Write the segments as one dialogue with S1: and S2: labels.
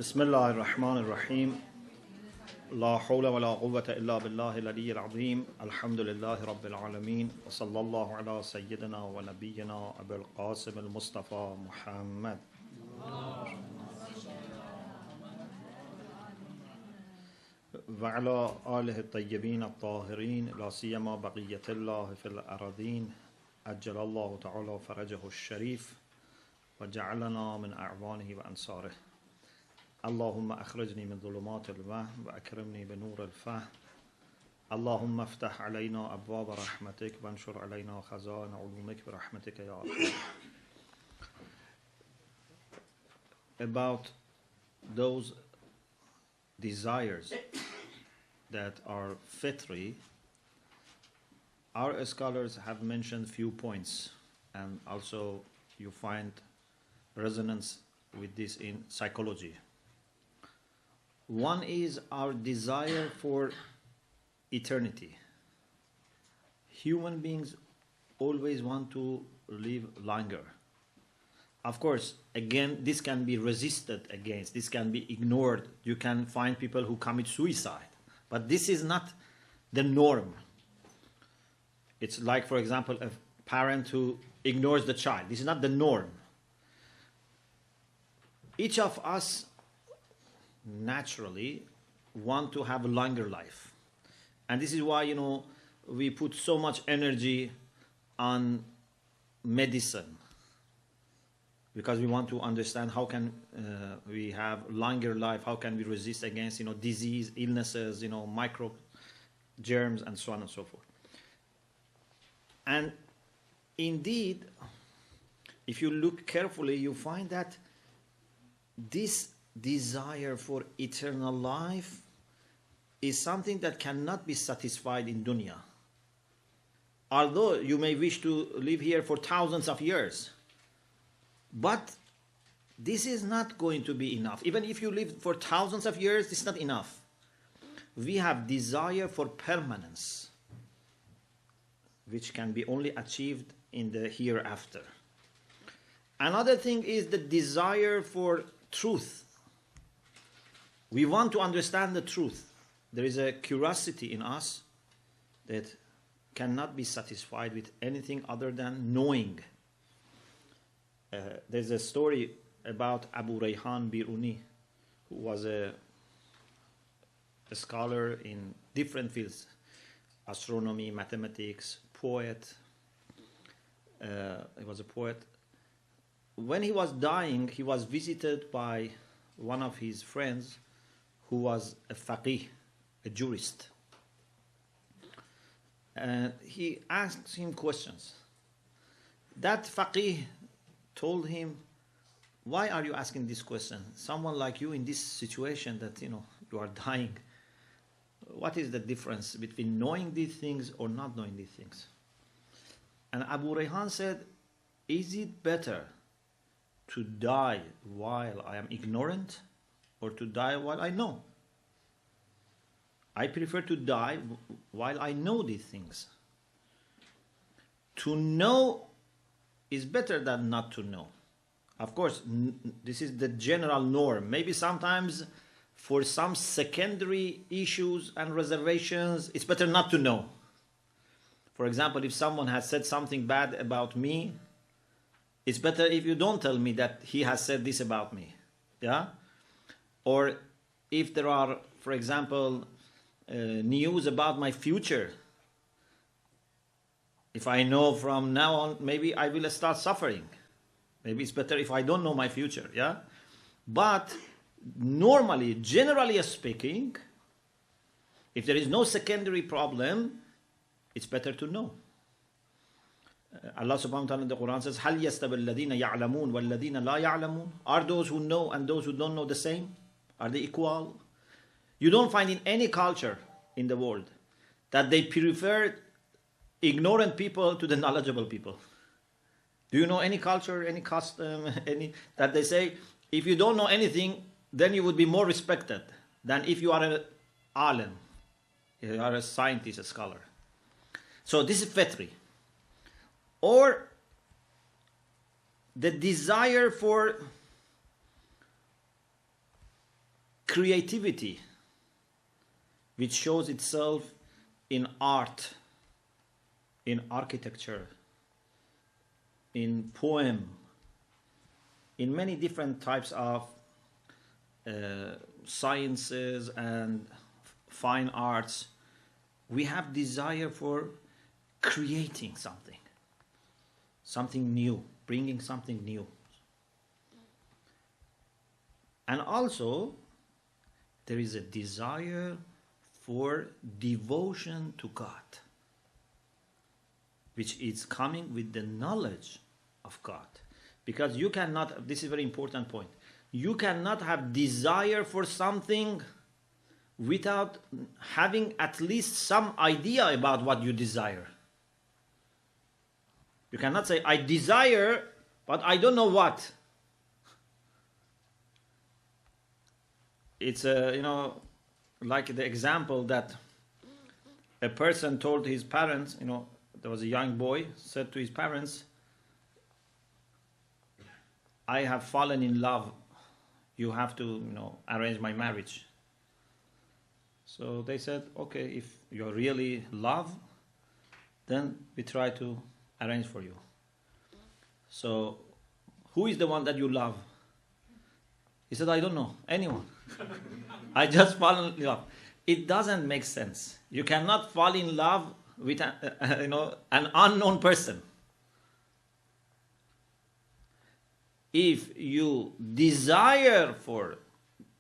S1: بسم الله الرحمن الرحيم لا حول ولا قوة إلا بالله العلي العظيم الحمد لله رب العالمين وصلى الله على سيدنا ونبينا أبي القاسم المصطفى محمد وعلى آله الطيبين الطاهرين لا سيما بقية الله في الأراضين أجل الله تعالى فرجه الشريف وجعلنا من أعوانه وأنصاره اللهم أخرجني من ظلمات الوهم وأكرمني بنور الفهم اللهم افتح علينا أبواب رحمتك وانشر علينا خزائن علومك برحمتك يا أرحم. About those desires that are fitri, our scholars have mentioned few points, and also you find resonance with this in psychology. One is our desire for eternity. Human beings always want to live longer. Of course, again, this can be resisted against, this can be ignored. You can find people who commit suicide, but this is not the norm. It's like, for example, a parent who ignores the child. This is not the norm. Each of us naturally want to have a longer life. And this is why, we put so much energy on medicine, because we want to understand how can we have longer life, how can we resist against, disease, illnesses, microbe germs, and so on and so forth. And indeed, if you look carefully, you find that this desire for eternal life is something that cannot be satisfied in dunya. Although you may wish to live here for thousands of years, but this is not going to be enough. Even if you live for thousands of years, this is not enough. We have desire for permanence, which can be only achieved in the hereafter. Another thing is the desire for truth. We want to understand the truth. There is a curiosity in us that cannot be satisfied with anything other than knowing. There's a story about Abu Rayhan Biruni, who was a scholar in different fields: astronomy, mathematics, poet. He was a poet. When he was dying, he was visited by one of his friends who was a faqih, a jurist. And he asked him questions. That faqih told him, why are you asking this question? Someone like you in this situation that, you are dying. What is the difference between knowing these things or not knowing these things? And Abu Rayhan said, is it better to die while I am ignorant or to die while I know? I prefer to die while I know these things. To know is better than not to know. Of course, this is the general norm. Maybe sometimes for some secondary issues and reservations, it's better not to know. For example, if someone has said something bad about me, it's better if you don't tell me that he has said this about me. Yeah? Or if there are, for example, news about my future, if I know from now on, maybe I will start suffering. Maybe it's better if I don't know my future. Yeah? But normally, generally speaking, if there is no secondary problem, it's better to know. Allah subhanahu wa ta'ala in the Quran says, هَلْ يَسْتَوِي الَّذِينَ يَعْلَمُونَ وَالَّذِينَ لَا يَعْلَمُونَ? Are those who know and those who don't know the same? Are they equal? You don't find in any culture in the world that they prefer ignorant people to the knowledgeable people. Do you know any culture, any custom, that they say, if you don't know anything, then you would be more respected than if you are an alim, you are a scientist, a scholar. So this is fitri. Or the desire for creativity, which shows itself in art, in architecture, in poem, in many different types of sciences and fine arts. We have desire for creating something new, bringing something new. And also, there is a desire for devotion to God, which is coming with the knowledge of God. Because you cannot, this is a very important point, you cannot have desire for something without having at least some idea about what you desire. You cannot say, I desire, but I don't know what. It's like the example that a person told his parents, there was a young boy, said to his parents, I have fallen in love. You have to, arrange my marriage. So they said, okay, if you really love, then we try to arrange for you. So, who is the one that you love? He said, I don't know, anyone. I just fall in love. It doesn't make sense. You cannot fall in love with an unknown person. If you desire for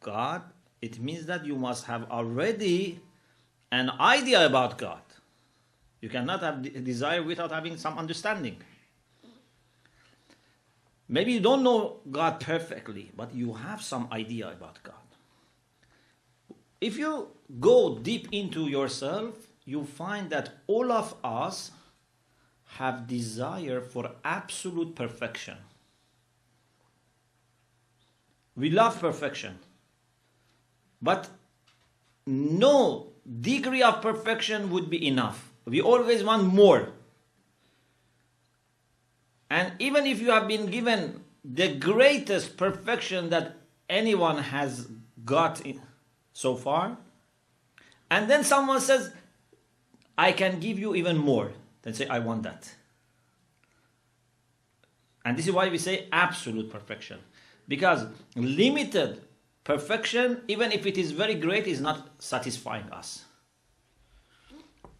S1: God, it means that you must have already an idea about God. You cannot have desire without having some understanding. Maybe you don't know God perfectly, but you have some idea about God. If you go deep into yourself, you find that all of us have desire for absolute perfection. We love perfection. But no degree of perfection would be enough. We always want more. And even if you have been given the greatest perfection that anyone has got so far, and then someone says, I can give you even more, then say, I want that. And this is why we say absolute perfection. Because limited perfection, even if it is very great, is not satisfying us.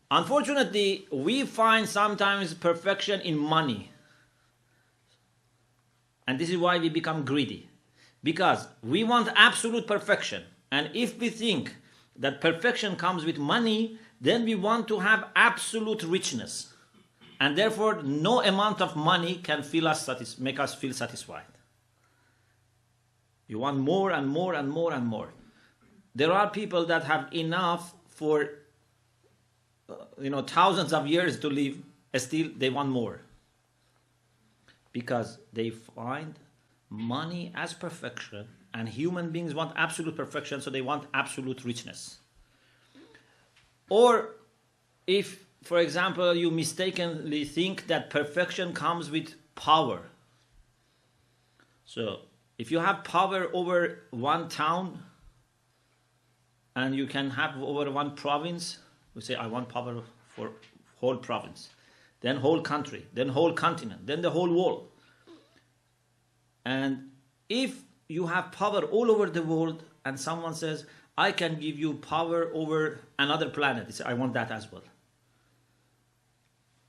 S1: Unfortunately, we find sometimes perfection in money. And this is why we become greedy. Because we want absolute perfection. And if we think that perfection comes with money, then we want to have absolute richness. And therefore, no amount of money can make us feel satisfied. You want more and more and more and more. There are people that have enough for thousands of years to live, still they want more. Because they find money as perfection, and human beings want absolute perfection, so they want absolute richness. Or if, for example, you mistakenly think that perfection comes with power. So, if you have power over one town, and you can have over one province, we say, I want power for whole province, then whole country, then whole continent, then the whole world. And if you have power all over the world, and someone says, I can give you power over another planet, you say, I want that as well.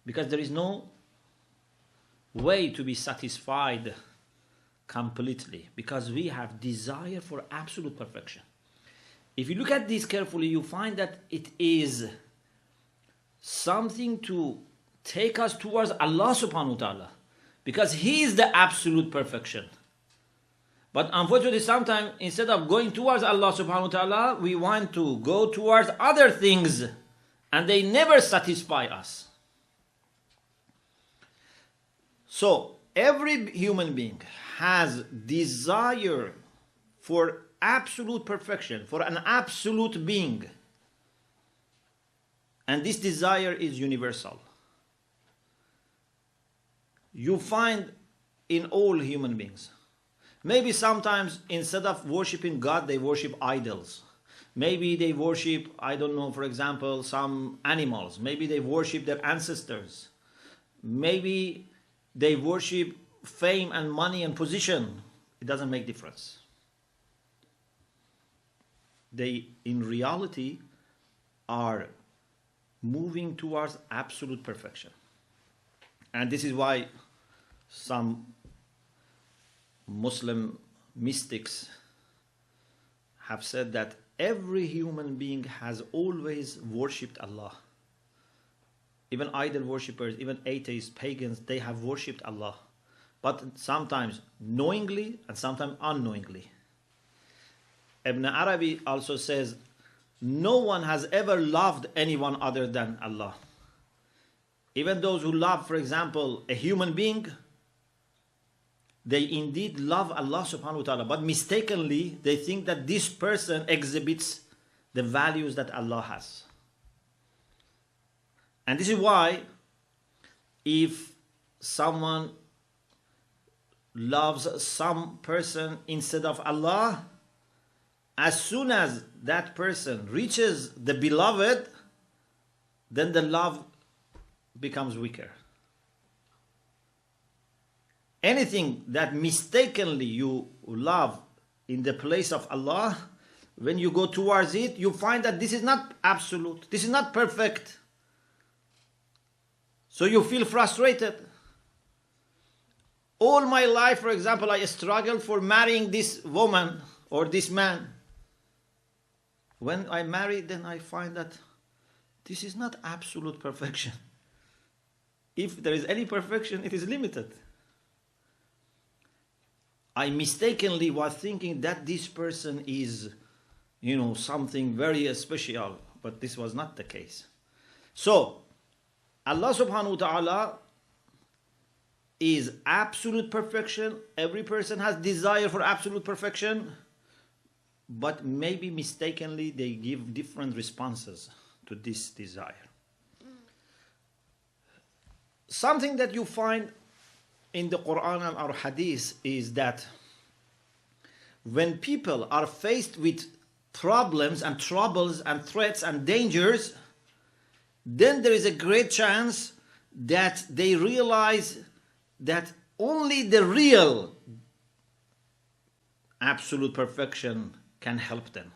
S1: Because there is no way to be satisfied completely, because we have desire for absolute perfection. If you look at this carefully, you find that it is something to take us towards Allah subhanahu wa ta'ala, because He is the absolute perfection. But unfortunately, sometimes instead of going towards Allah subhanahu wa ta'ala, we want to go towards other things, and they never satisfy us. So, every human being has desire for absolute perfection, for an absolute being. And this desire is universal. You find in all human beings. Maybe sometimes instead of worshiping God, they worship idols. Maybe they worship, I don't know, for example, some animals. Maybe they worship their ancestors. Maybe they worship fame and money and position. It doesn't make difference. They, in reality, are moving towards absolute perfection. And this is why some Muslim mystics have said that every human being has always worshipped Allah. Even idol worshippers, even atheists, pagans, they have worshipped Allah. But sometimes knowingly and sometimes unknowingly. Ibn Arabi also says, no one has ever loved anyone other than Allah. Even those who love, for example, a human being, they indeed love Allah subhanahu wa ta'ala, but mistakenly they think that this person exhibits the values that Allah has. And this is why if someone loves some person instead of Allah, as soon as that person reaches the beloved, then the love becomes weaker. Anything that mistakenly you love in the place of Allah, when you go towards it, you find that this is not absolute, this is not perfect. So you feel frustrated. All my life, for example, I struggled for marrying this woman or this man. When I marry, then I find that this is not absolute perfection. If there is any perfection, it is limited. I mistakenly was thinking that this person is, something very special, but this was not the case. So, Allah subhanahu wa ta'ala is absolute perfection. Every person has desire for absolute perfection, but maybe mistakenly they give different responses to this desire. Something that you find in the Quran and our Hadith is that when people are faced with problems and troubles and threats and dangers, then there is a great chance that they realize that only the real absolute perfection can help them.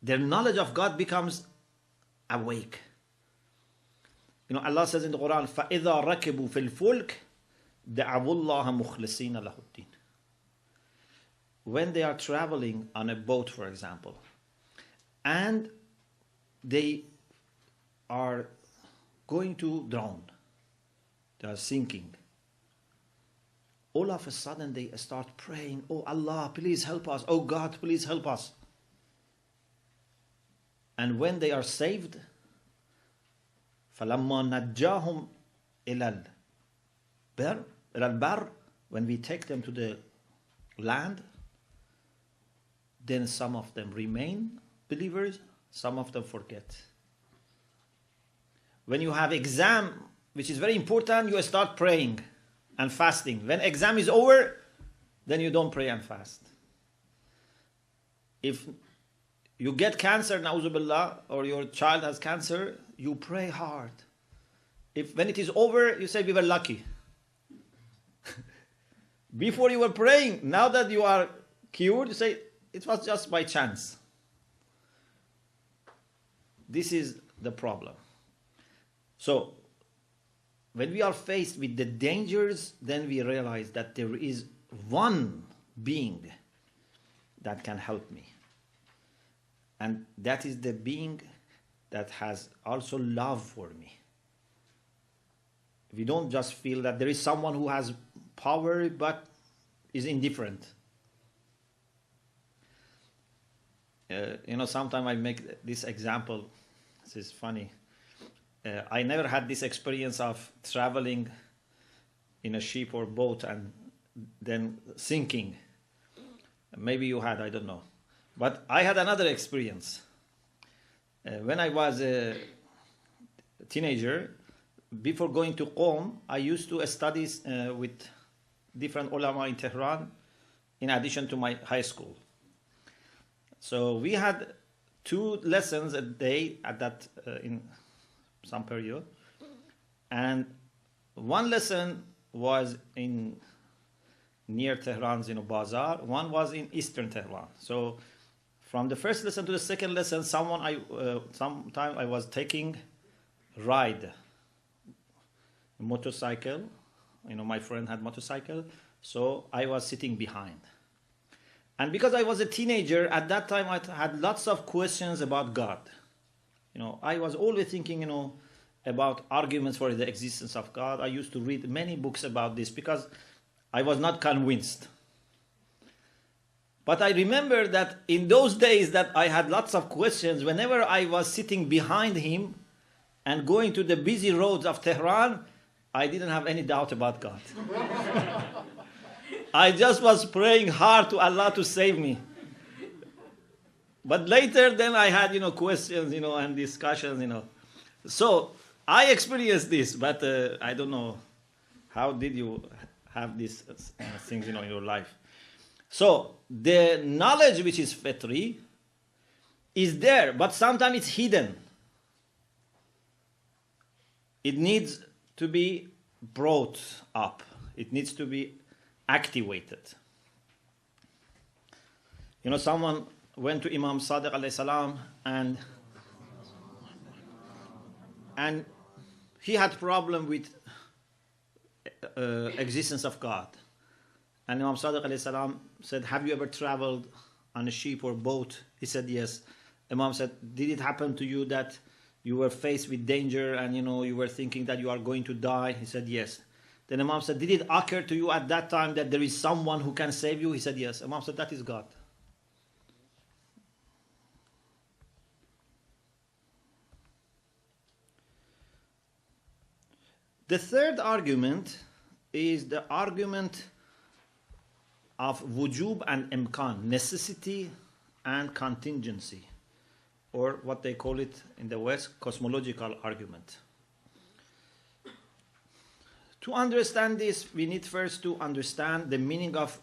S1: Their knowledge of God becomes awake. Allah says in the Quran, فَإِذَا رَكِبُوا فِي الْفُلْكِ دَعَوُوا اللَّهَ مُخْلِصِينَ لَهُ الدِّينَ. When they are traveling on a boat, for example, and they are going to drown, they are sinking, all of a sudden they start praying, oh Allah, please help us, oh God, please help us. And when they are saved, فَلَمَّا نَجَّاهُمْ إِلَى الْبَرِّ, when we take them to the land, then some of them remain believers, some of them forget. When you have exam, which is very important, you start praying and fasting. When exam is over, then you don't pray and fast. If you get cancer, na'udhu billah, or your child has cancer, you pray hard. When it is over, you say, we were lucky. Before you were praying, now that you are cured, you say, it was just by chance. This is the problem. So, when we are faced with the dangers, then we realize that there is one being that can help me. And that is the being that has also love for me. We don't just feel that there is someone who has power but is indifferent. Sometimes I make this example. This is funny. I never had this experience of traveling in a ship or boat and then sinking. Maybe you had, I don't know. But I had another experience. When I was a teenager, before going to Qom, I used to study with different ulama in Tehran in addition to my high school. So we had 2 lessons a day at that in some period, and one lesson was in near Tehran's Bazaar. One was in eastern Tehran. So from the first lesson to the second lesson, sometime I was taking ride motorcycle. My friend had motorcycle, so I was sitting behind. And because I was a teenager at that time, I had lots of questions about God. I was always thinking, about arguments for the existence of God. I used to read many books about this because I was not convinced. But I remember that in those days that I had lots of questions, whenever I was sitting behind him and going to the busy roads of Tehran, I didn't have any doubt about God. I just was praying hard to Allah to save me. But later then I had, questions, and discussions, So I experienced this, but I don't know, how did you have these things, in your life? So the knowledge which is fitri is there, but sometimes it's hidden. It needs to be brought up. It needs to be activated. Someone went to Imam Sadiq alayhi salam and he had problem with existence of God. And Imam Sadiq alayhi salam said, have you ever traveled on a ship or boat? He said, yes. Imam said, did it happen to you that you were faced with danger and you were thinking that you are going to die? He said, yes. Then Imam said, did it occur to you at that time that there is someone who can save you? He said, yes. Imam said, that is God. The third argument is the argument of wujub and imkan, necessity and contingency, or what they call it in the West, cosmological argument. To understand this, we need first to understand the meaning of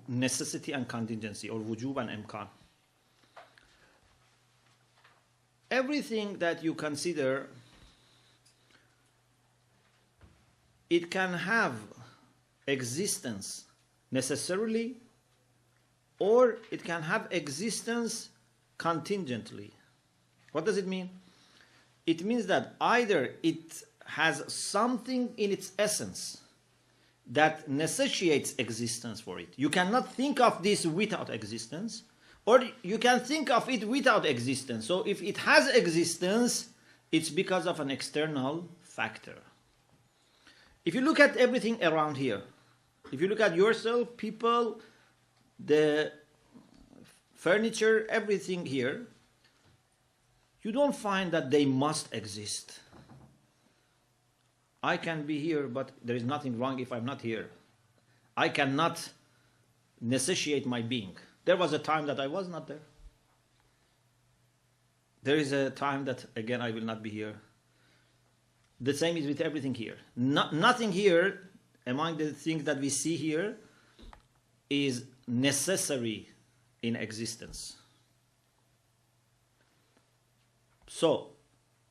S1: necessity and contingency, or wujub and imkan. Everything that you consider, it can have existence necessarily, or it can have existence contingently. What does it mean? It means that either it has something in its essence that necessitates existence for it. You cannot think of this without existence, or you can think of it without existence. So if it has existence, it's because of an external factor. If you look at everything around here, if you look at yourself, people, the furniture, everything here, you don't find that they must exist. I can be here, but there is nothing wrong if I'm not here. I cannot necessitate my being. There was a time that I was not there. There is a time that, again, I will not be here. The same is with everything here. Nothing here, among the things that we see here, is necessary in existence. So,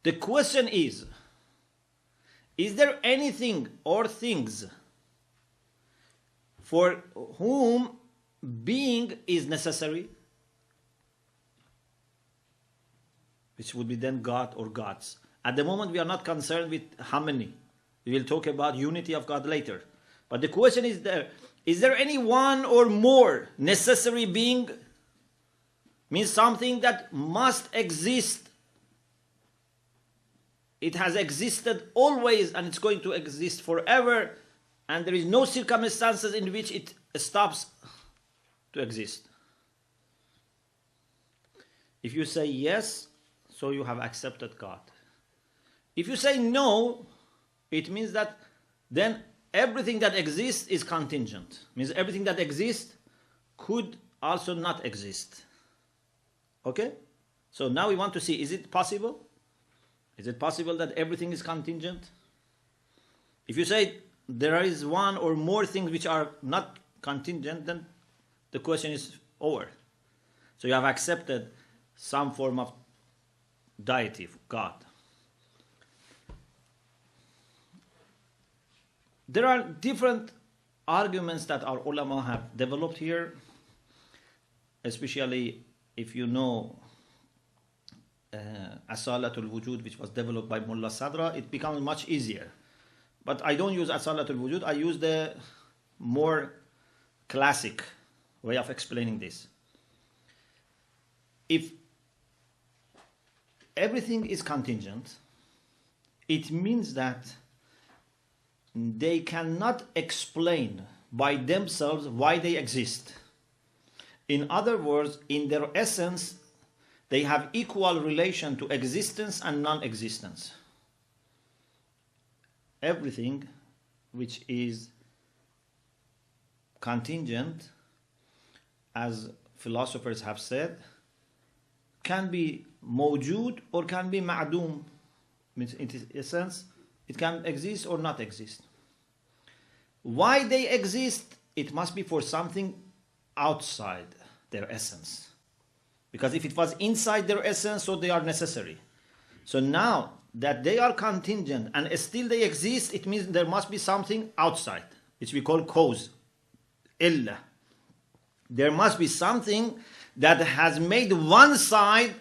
S1: the question is there anything or things for whom being is necessary? Which would be then God or gods. At the moment, we are not concerned with how many. We will talk about unity of God later. But the question is there any one or more necessary being? Means something that must exist. It has existed always and it's going to exist forever, and there is no circumstances in which it stops to exist. If you say yes, so you have accepted God. If you say no, it means that then everything that exists is contingent. Means everything that exists could also not exist. Okay? So now we want to see, is it possible? Is it possible that everything is contingent? If you say there is one or more things which are not contingent, then the question is over. So you have accepted some form of deity, God. There are different arguments that our ulama have developed here, especially if you know Asalatul Wujud, which was developed by Mullah Sadra, it becomes much easier. But I don't use Asalatul Wujud, I use the more classic way of explaining this. If everything is contingent, it means that they cannot explain by themselves why they exist. In other words, in their essence, they have equal relation to existence and non-existence. Everything which is contingent, as philosophers have said, can be mawjood or can be ma'doom. Means in essence, it can exist or not exist. Why they exist? It must be for something outside their essence. Because if it was inside their essence, so they are necessary. So now that they are contingent and still they exist, it means there must be something outside, which we call cause, illa. There must be something that has made one side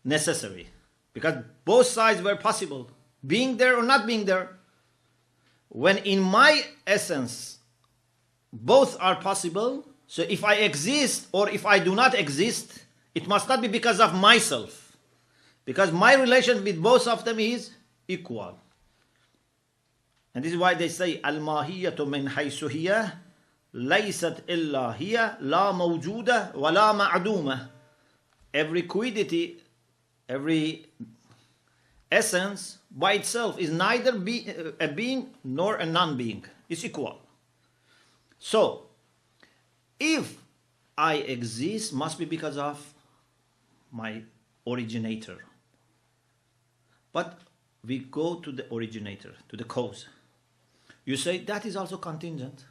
S1: necessary. Because both sides were possible, being there or not being there. When in my essence, both are possible, so if I exist or if I do not exist, it must not be because of myself. Because my relation with both of them is equal. And this is why they say, Al-mahiyatu min haythu hiya, laysat illa hiya, la mawjuda wa la ma'duma. Every quiddity, every essence by itself is neither a being nor a non-being. It's equal. So, if I exist, must be because of my originator. But we go to the originator, to the cause. You say that is also contingent.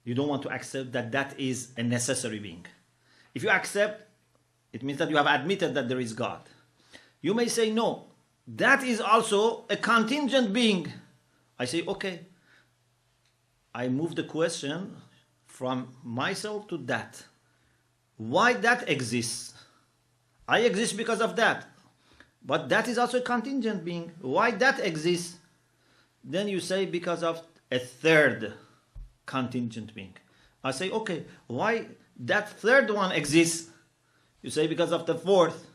S1: You don't want to accept that that is a necessary being. If you accept, it means that you have admitted that there is God. You may say, no, that is also a contingent being. I say, okay. I move the question from myself to that. Why that exists? I exist because of that. But that is also a contingent being. Why that exists? Then you say because of a third contingent being. I say, okay, why that third one exists? You say because of the fourth.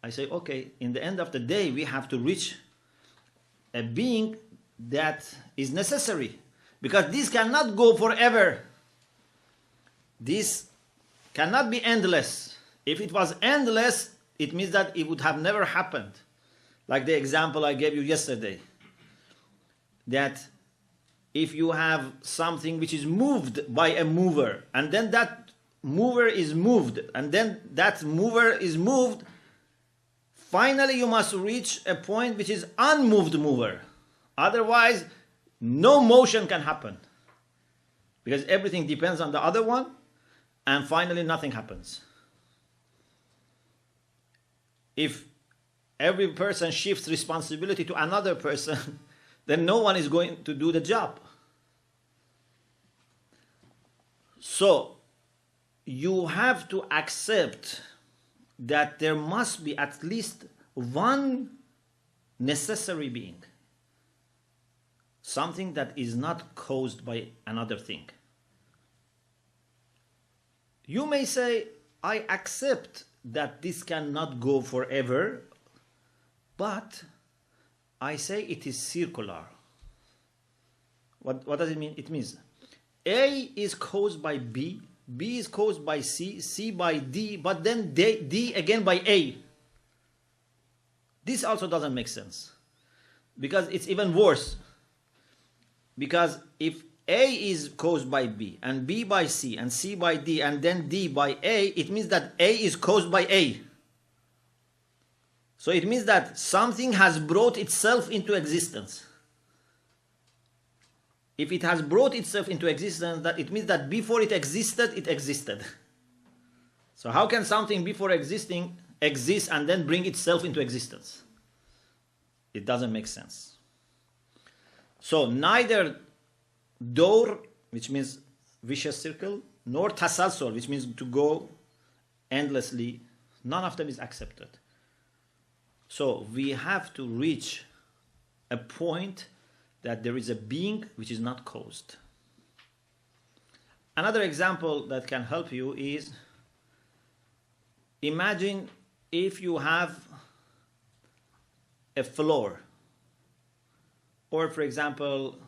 S1: I say, okay, in the end of the day, we have to reach a being that is necessary. Because this cannot go forever. This cannot be endless. If it was endless, it means that it would have never happened. Like the example I gave you yesterday. That if you have something which is moved by a mover, and then that mover is moved, and then that mover is moved, finally you must reach a point which is unmoved mover. Otherwise, no motion can happen. Because everything depends on the other one, and finally nothing happens. If every person shifts responsibility to another person, then no one is going to do the job. So, you have to accept that there must be at least one necessary being. Something that is not caused by another thing. You may say, I accept that this cannot go forever, but I say it is circular. What does it mean? It means A is caused by B, B is caused by C, C by D, but then D again by A. This also doesn't make sense. Because it's even worse. Because if A is caused by B, and B by C, and C by D, and then D by A, it means that A is caused by A. So it means that something has brought itself into existence. If it has brought itself into existence, that it means that before it existed, it existed. So how can something before existing exist and then bring itself into existence? It doesn't make sense. So neither dor, which means vicious circle, nor tasalsul, which means to go endlessly, none of them is accepted. So we have to reach a point that there is a being which is not caused. Another example that can help you is, imagine if you have a floor, or for example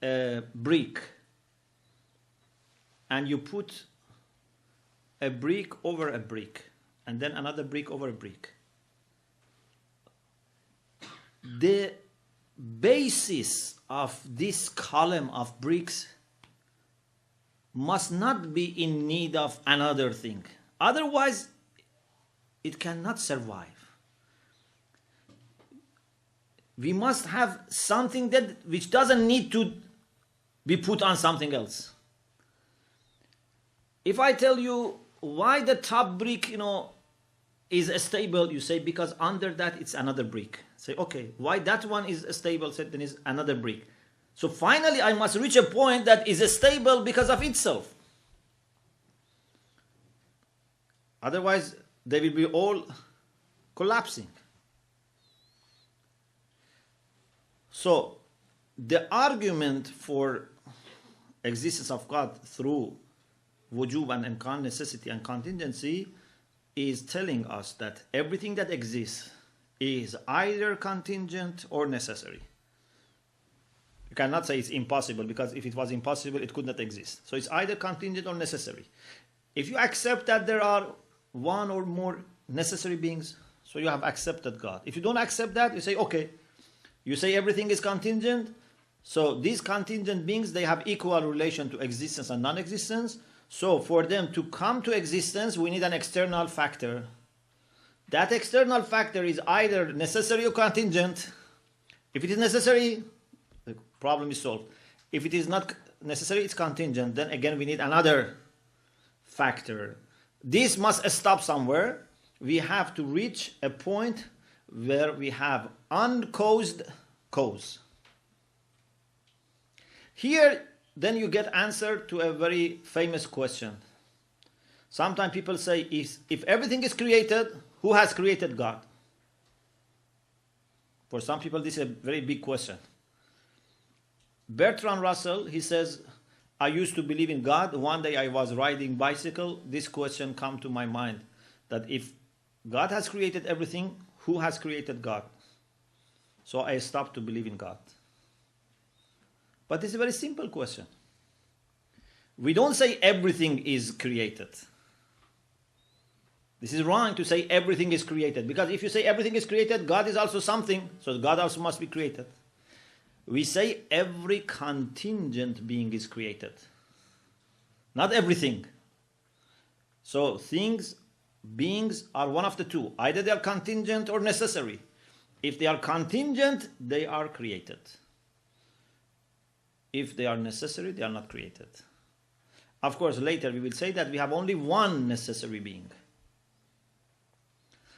S1: a brick, and you put a brick over a brick and then another brick over a brick. The basis of this column of bricks must not be in need of another thing. Otherwise, it cannot survive. We must have something that which doesn't need to be put on something else. If I tell you why the top brick, is stable, you say because under that it's another brick. Say, okay, why that one is stable? Say, then is another brick. So finally, I must reach a point that is stable because of itself. Otherwise, they will be all collapsing. So the argument for existence of God through wujub and imkan, necessity and contingency, is telling us that everything that exists is either contingent or necessary. You cannot say it's impossible, because if it was impossible, it could not exist. So it's either contingent or necessary. If you accept that there are one or more necessary beings, so you have accepted God. If you don't accept that, you say, okay, you say everything is contingent, so these contingent beings, they have equal relation to existence and non-existence. So for them to come to existence, we need an external factor. That external factor is either necessary or contingent. If it is necessary, the problem is solved. If it is not necessary, it's contingent. Then again, we need another factor. This must stop somewhere. We have to reach a point where we have uncaused cause. Here, then you get answer to a very famous question. Sometimes people say, if everything is created, who has created God? For some people, this is a very big question. Bertrand Russell, he says, I used to believe in God. One day I was riding bicycle. This question came to my mind, that if God has created everything, who has created God? So I stopped to believe in God. But it's a very simple question. We don't say everything is created. This is wrong to say everything is created, because if you say everything is created, God is also something, so God also must be created. We say every contingent being is created, not everything. So things, beings are one of the two. Either they are contingent or necessary. If they are contingent, they are created. If they are necessary, they are not created. Of course, later we will say that we have only one necessary being.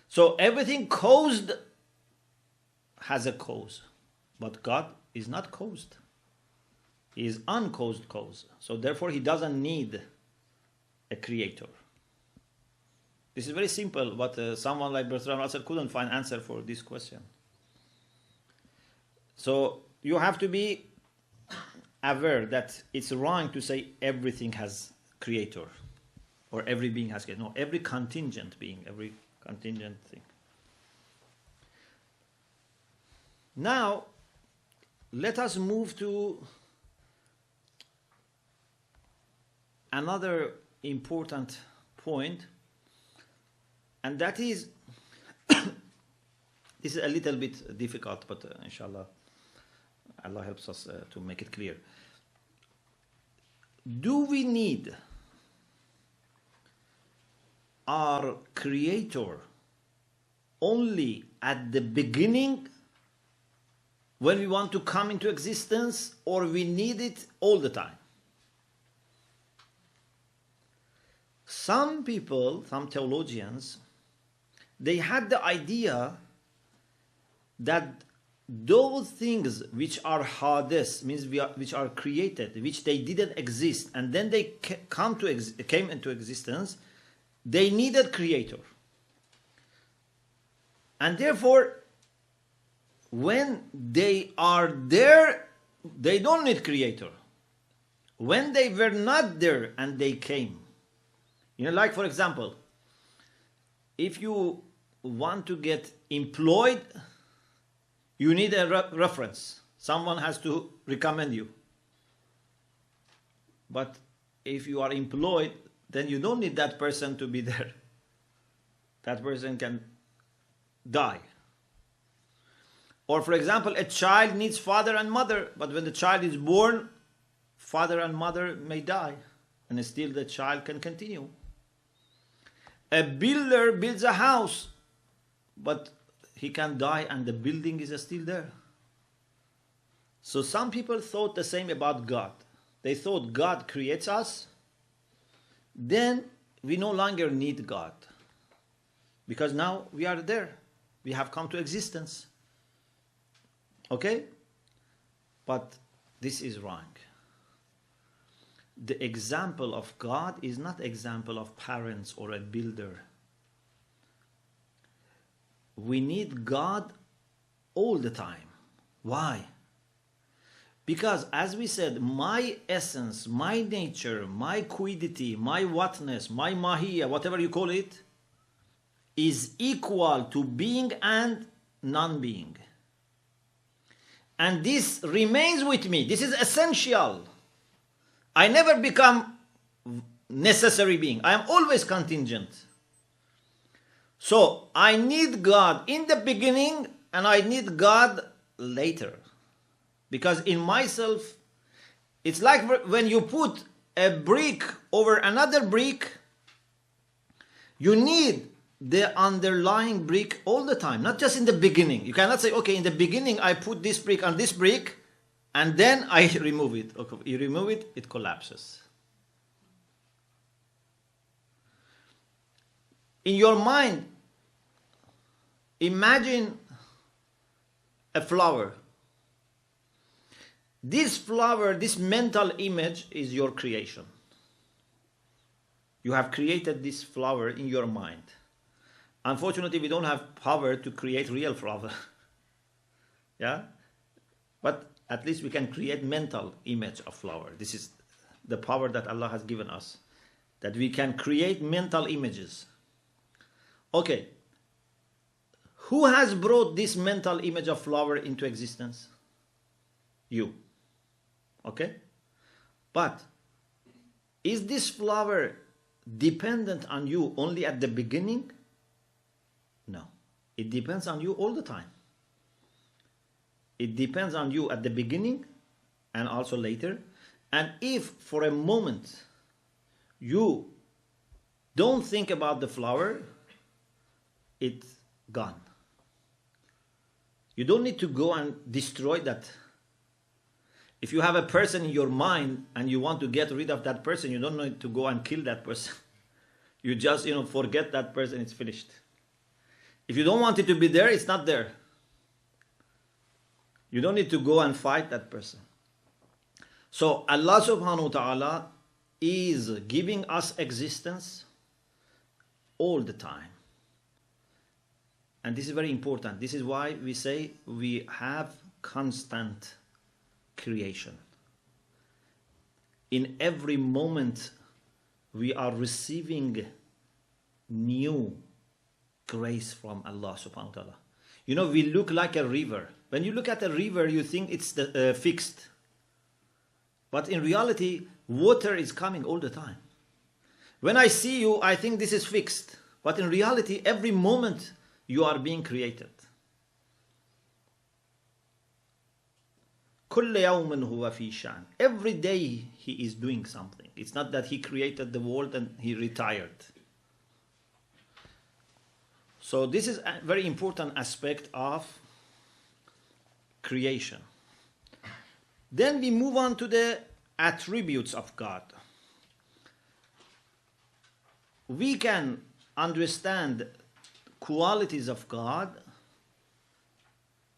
S1: So everything caused has a cause, but God is not caused. He is uncaused cause. So therefore, he doesn't need a creator. This is very simple, but someone like Bertrand Russell couldn't find answer for this question. So you have to be aware that it's wrong to say everything has creator or every being has creator. No, every contingent being, every contingent thing. Now, let us move to another important point, and that is, this is a little bit difficult, but inshallah, Allah helps us to make it clear. Do we need our creator only at the beginning when we want to come into existence, or we need it all the time? Some people, some theologians, they had the idea that those things which are hadith, means which are created, which they didn't exist, and then they came into existence, they needed creator. And therefore, when they are there, they don't need creator. When they were not there and they came, like for example, if you want to get employed, you need a reference. Someone has to recommend you. But if you are employed, then you don't need that person to be there. That person can die. Or for example, a child needs father and mother, but when the child is born, father and mother may die, and still the child can continue. A builder builds a house, but he can die and the building is still there. So some people thought the same about God. They thought God creates us, then we no longer need God, because now we are there. We have come to existence. Okay? But this is wrong. The example of God is not example of parents or a builder. We need God all the time. Why? Because as we said, my essence, my nature, my quiddity, my whatness, my mahiyya, whatever you call it, is equal to being and non-being. And this remains with me. This is essential. I never become necessary being. I am always contingent. So I need God in the beginning and I need God later. Because in myself, it's like when you put a brick over another brick, you need the underlying brick all the time, not just in the beginning. You cannot say, okay, in the beginning I put this brick on this brick, and then I remove it. Okay, you remove it, it collapses. In your mind, imagine a flower. This flower, this mental image is your creation. You have created this flower in your mind. Unfortunately, we don't have power to create real flower. Yeah? But at least we can create mental image of flower. This is the power that Allah has given us, that we can create mental images. Okay. Who has brought this mental image of flower into existence? You. Okay? But is this flower dependent on you only at the beginning? No. It depends on you all the time. It depends on you at the beginning and also later. And if for a moment you don't think about the flower, it's gone. You don't need to go and destroy that. If you have a person in your mind and you want to get rid of that person, you don't need to go and kill that person. You just, forget that person, it's finished. If you don't want it to be there, it's not there. You don't need to go and fight that person. So Allah subhanahu wa ta'ala is giving us existence all the time. And this is very important. This is why we say we have constant creation. In every moment we are receiving new grace from Allah subhanahu wa ta'ala. We look like a river. When you look at a river, you think it's fixed. But in reality, water is coming all the time. When I see you, I think this is fixed. But in reality, every moment you are being created. كل يوم هو في شأن. Every day he is doing something. It's not that he created the world and he retired. So this is a very important aspect of creation. Then we move on to the attributes of God. We can understand qualities of God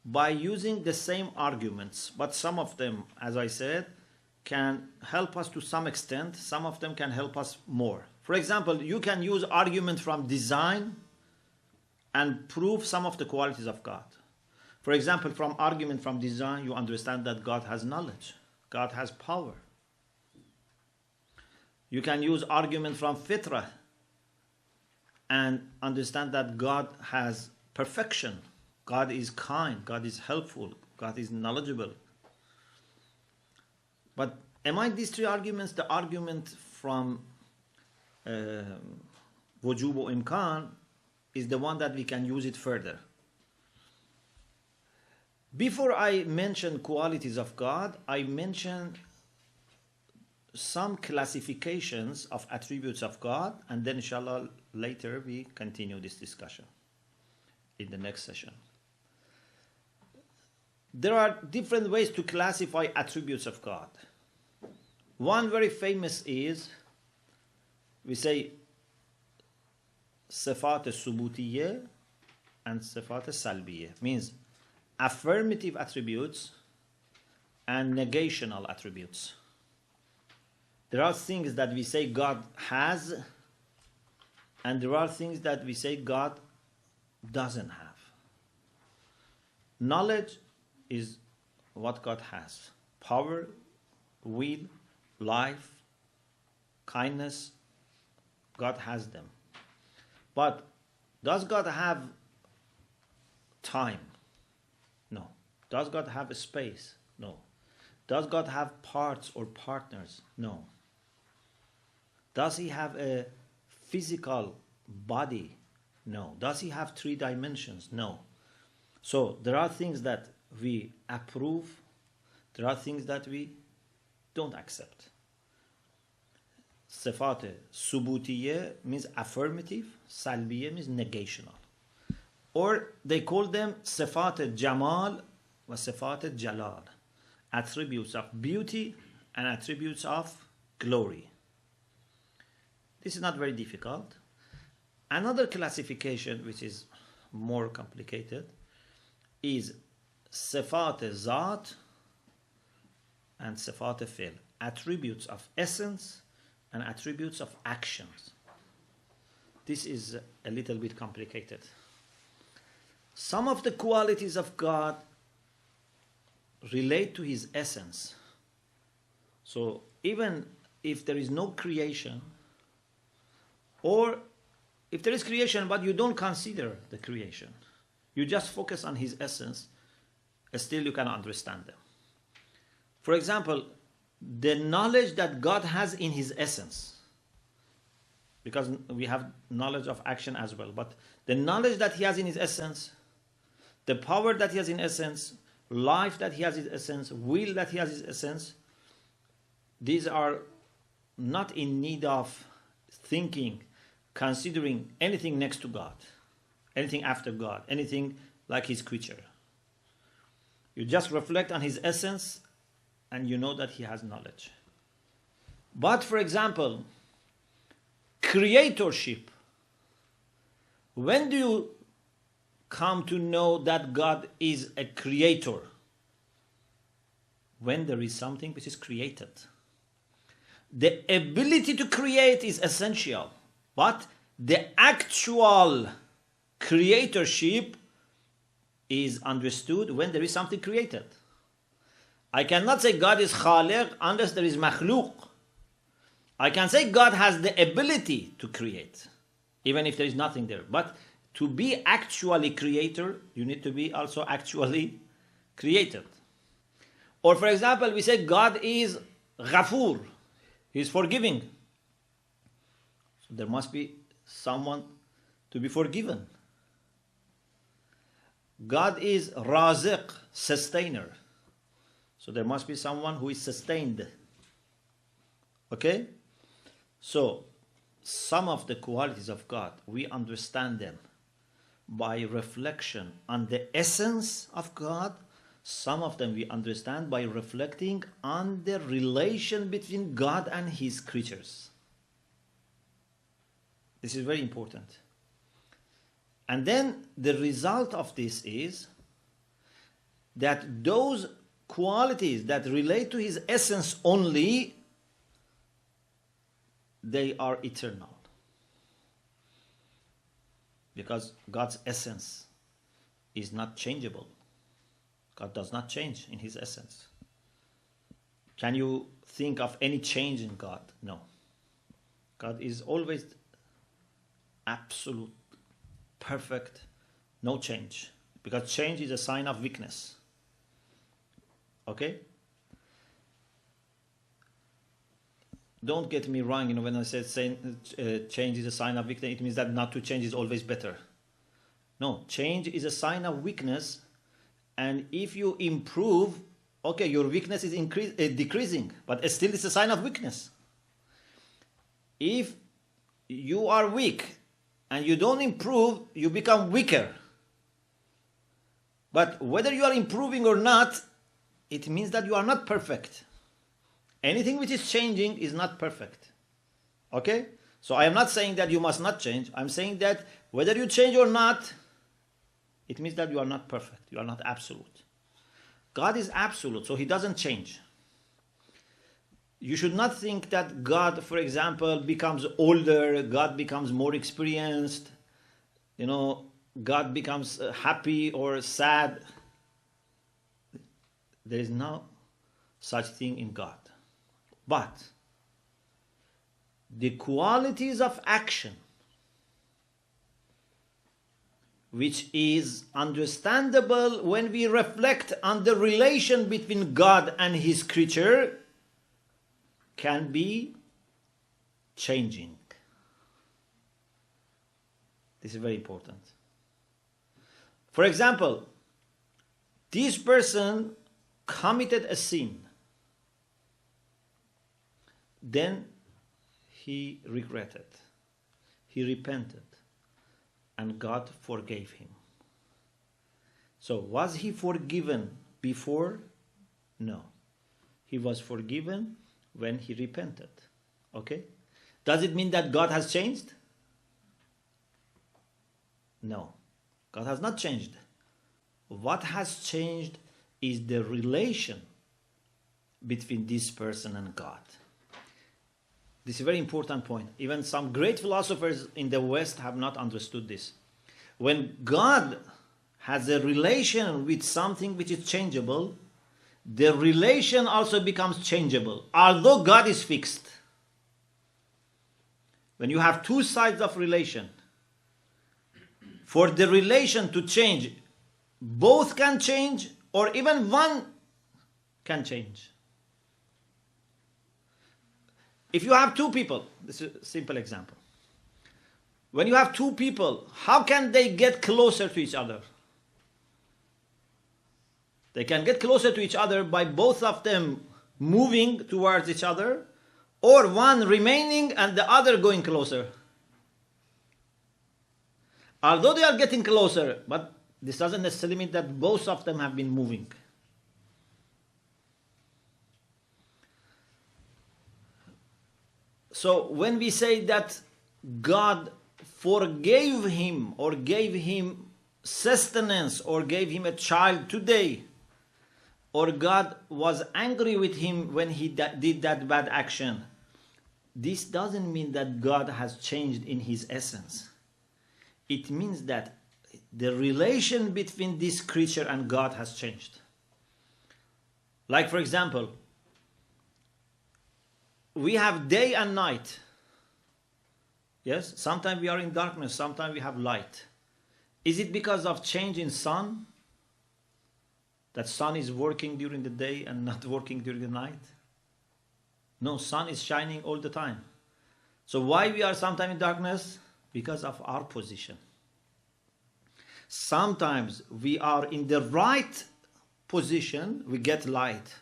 S1: by using the same arguments, but some of them, as I said, can help us to some extent. Some of them can help us more. For example, you can use argument from design and prove some of the qualities of God. For example, from argument from design, you understand that God has knowledge, God has power. You can use argument from fitrah and understand that God has perfection. God is kind, God is helpful, God is knowledgeable. But among these three arguments, the argument from wujub or imkan is the one that we can use it further. Before I mention qualities of God, I mentioned some classifications of attributes of God, and then inshallah later we continue this discussion in the next session. There are different ways to classify attributes of God. One very famous is, we say sifat subutiyya and sifat salbiyya, means affirmative attributes and negational attributes. There are things that we say God has, and there are things that we say God doesn't have. Knowledge is what God has. Power, will, life, kindness, God has them. But does God have time? No. Does God have a space? No. Does God have parts or partners? No. Does he have a physical body? No. Does he have 3 dimensions? No. So there are things that we approve, there are things that we don't accept. Sifat subutiyya means affirmative, salbiyya means negational. Or they call them sifat jamal wa sifat jalal, attributes of beauty and attributes of glory. This is not very difficult. Another classification which is more complicated is sifat zat and sifat fil, attributes of essence and attributes of actions. This is a little bit complicated. Some of the qualities of God relate to his essence. So even if there is no creation, or if there is creation but you don't consider the creation, you just focus on his essence, still you can understand them. For example, the knowledge that God has in his essence, because we have knowledge of action as well, but the knowledge that he has in his essence, the power that he has in essence, life that he has in essence, will that he has in essence, these are not in need of thinking, considering anything next to God, anything after God, anything like his creature. You just reflect on his essence and you know that he has knowledge. But for example, creatorship, when do you come to know that God is a creator? When there is something which is created. The ability to create is essential, but the actual creatorship is understood when there is something created. I cannot say God is khaliq unless there is makhluq. I can say God has the ability to create, even if there is nothing there. But to be actually creator, you need to be also actually created. Or for example, we say God is Ghafur, he is forgiving. So there must be someone to be forgiven. God is Raziq, sustainer. So there must be someone who is sustained. Okay? So some of the qualities of God, we understand them by reflection on the essence of God. Some of them we understand by reflecting on the relation between God and his creatures. This is very important. And then the result of this is that those qualities that relate to his essence only, they are eternal. Because God's essence is not changeable. God does not change in his essence. Can you think of any change in God? No. God is always absolute, perfect, no change. Because change is a sign of weakness. Okay? Don't get me wrong, when I said change is a sign of weakness, it means that not to change is always better. No, change is a sign of weakness, and if you improve, okay, your weakness is decreasing, but still it's a sign of weakness. If you are weak and you don't improve, you become weaker. But whether you are improving or not, it means that you are not perfect. Anything which is changing is not perfect. Okay? So I am not saying that you must not change. I'm saying that whether you change or not, it means that you are not perfect. You are not absolute. God is absolute, so he doesn't change. You should not think that God, for example, becomes older, God becomes more experienced, God becomes happy or sad. There is no such thing in God. But the qualities of action, which is understandable when we reflect on the relation between God and his creature, can be changing. This is very important. For example, this person committed a sin. Then he regretted. He repented. And God forgave him. So was he forgiven before? No. He was forgiven when he repented. Okay? Does it mean that God has changed? No. God has not changed. What has changed is the relation between this person and God. This is a very important point. Even some great philosophers in the West have not understood this. When God has a relation with something which is changeable, the relation also becomes changeable, although God is fixed. When you have two sides of relation, for the relation to change, both can change, or even one can change. If you have two people, this is a simple example. When you have two people, how can they get closer to each other? They can get closer to each other by both of them moving towards each other, or one remaining and the other going closer. Although they are getting closer, but this doesn't necessarily mean that both of them have been moving. So when we say that God forgave him or gave him sustenance or gave him a child today, or God was angry with him when he did that bad action, this doesn't mean that God has changed in his essence. It means that the relation between this creature and God has changed. Like, for example, we have day and night. Yes, sometimes we are in darkness, sometimes we have light. Is it because of change in sun? That sun is working during the day and not working during the night? No, sun is shining all the time. So why we are sometimes in darkness? Because of our position. Sometimes we are in the right position, we get light.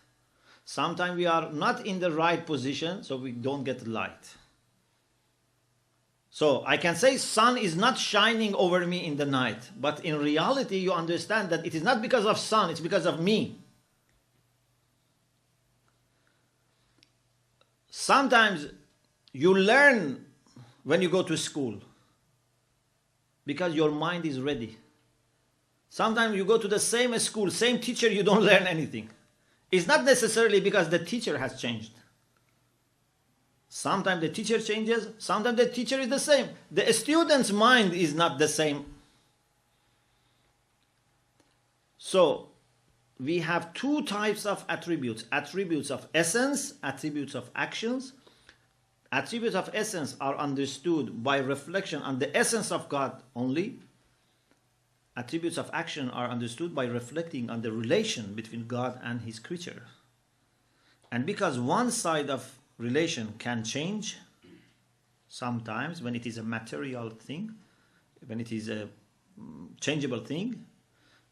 S1: Sometimes we are not in the right position, so we don't get light. So I can say sun is not shining over me in the night, but in reality you understand that it is not because of sun, it's because of me. Sometimes you learn when you go to school because your mind is ready. Sometimes you go to the same school, same teacher, you don't learn anything. It's not necessarily because the teacher has changed. Sometimes the teacher changes, sometimes the teacher is the same. The student's mind is not the same. So, we have two types of attributes. Attributes of essence, attributes of actions. Attributes of essence are understood by reflection on the essence of God only. Attributes of action are understood by reflecting on the relation between God and his creature. And because one side of relation can change sometimes when it is a material thing, when it is a changeable thing,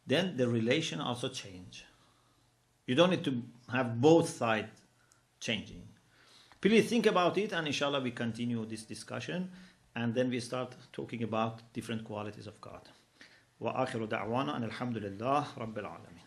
S1: then the relation also change. You don't need to have both sides changing. Please think about it, and inshallah we continue this discussion, and then we start talking about different qualities of God. وآخر دعوانا أن الحمد لله رب العالمين.